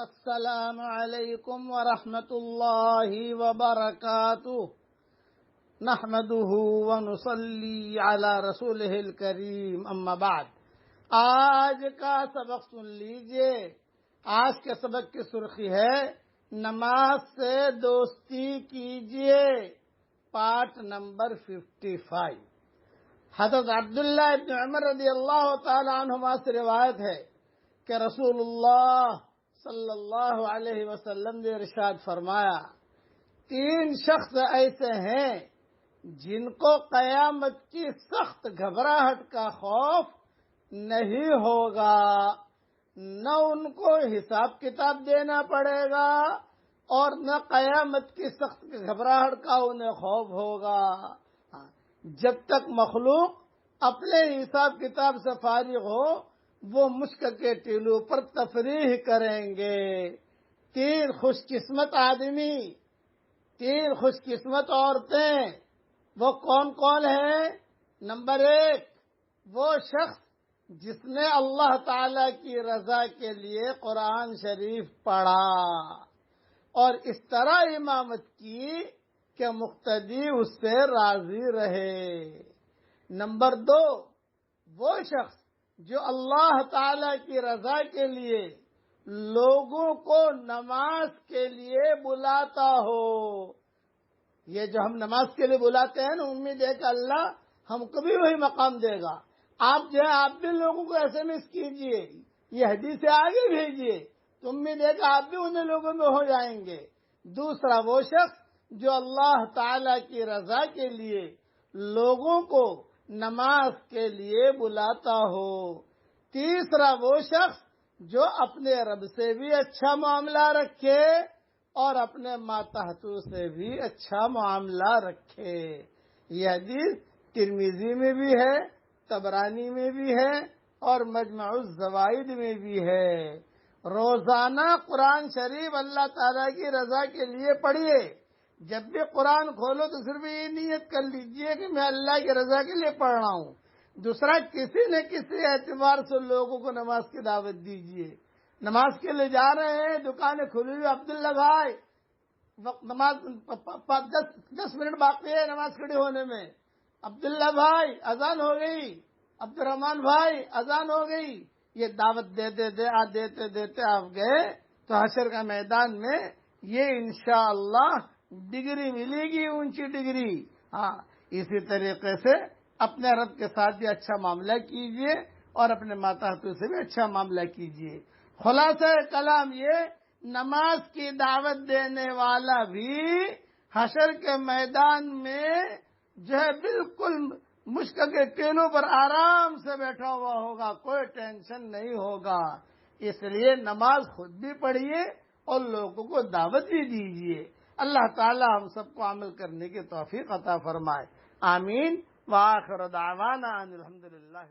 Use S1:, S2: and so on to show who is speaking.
S1: السلام علیکم ورحمۃ اللہ وبرکاتہ نحمده ونصلی علی رسولہ الکریم اما بعد۔ آج کا سبق سن لیجئے۔ آج کے سبق کی سرخی ہے نماز سے دوستی کیجئے، پارٹ نمبر 55۔ حضرت عبداللہ ابن عمر رضی اللہ تعالی عنہما سے روایت ہے کہ رسول اللہ صلی اللہ علیہ وسلم نے ارشاد فرمایا، 3 شخص ایسے ہیں جن کو قیامت کی سخت گھبراہٹ کا خوف نہیں ہوگا، نہ ان کو حساب کتاب دینا پڑے گا اور نہ قیامت کی سخت گھبراہٹ کا انہیں خوف ہوگا۔ جب تک مخلوق اپنے حساب کتاب سے فارغ ہو وہ مشک کے ٹیلوں پر تفریح کریں گے۔ 3 خوش قسمت آدمی، 3 خوش قسمت عورتیں، وہ کون کون ہیں؟ نمبر 1، وہ شخص جس نے اللہ تعالی کی رضا کے لیے قرآن شریف پڑھا اور اس طرح امامت کی کہ مقتدی اس سے راضی رہے۔ نمبر 2، وہ شخص جو اللہ تعالی کی رضا کے لیے لوگوں کو نماز کے لیے بلاتا ہو۔ یہ جو ہم نماز کے لیے بلاتے ہیں نا، امید ہے کہ اللہ ہم کو بھی وہی مقام دے گا۔ آپ بھی لوگوں کو SMS کیجئے، یہ حدیث آگے بھیجئے، تو امید ہے کہ آپ بھی ان لوگوں میں ہو جائیں گے۔ دوسرا، وہ شخص جو اللہ تعالی کی رضا کے لیے لوگوں کو نماز کے لیے بلاتا ہو۔ تیسرا، وہ شخص جو اپنے رب سے بھی اچھا معاملہ رکھے اور اپنے ماتحتوں سے بھی اچھا معاملہ رکھے۔ یہ حدیث ترمذی میں بھی ہے، طبرانی میں بھی ہے اور مجمع الزوائد میں بھی ہے۔ روزانہ قرآن شریف اللہ تعالیٰ کی رضا کے لیے پڑھیے۔ جب بھی قرآن کھولو تو صرف یہ نیت کر لیجئے کہ میں اللہ کی رضا کے لیے پڑھ رہا ہوں۔ دوسرا، کسی نہ کسی اعتبار سے لوگوں کو نماز کی دعوت دیجئے۔ نماز کے لیے جا رہے ہیں، دکانیں کھلی ہوئی، عبداللہ بھائی نماز 10 منٹ باقی ہے نماز کھڑی ہونے میں، عبداللہ بھائی اذان ہو گئی، عبدالرحمان بھائی اذان ہو گئی، یہ دعوت دیتے آپ گئے تو حشر کا میدان میں یہ انشاءاللہ ڈگری ملے گی، اونچی ڈگری۔ اسی طریقے سے اپنے رب کے ساتھ بھی اچھا معاملہ کیجئے اور اپنے ماتحتوں سے بھی اچھا معاملہ کیجئے۔ خلاصہ کلام یہ، نماز کی دعوت دینے والا بھی حشر کے میدان میں جو ہے بالکل مشک کے ٹیلوں پر آرام سے بیٹھا ہوا ہوگا، کوئی ٹینشن نہیں ہوگا۔ اس لیے نماز خود بھی پڑھیے اور لوگوں کو دعوت بھی دیجیے۔ اللہ تعالی ہم سب کو عمل کرنے کی توفیق عطا فرمائے، آمین۔ وآخر دعوانا ان الحمدللہ۔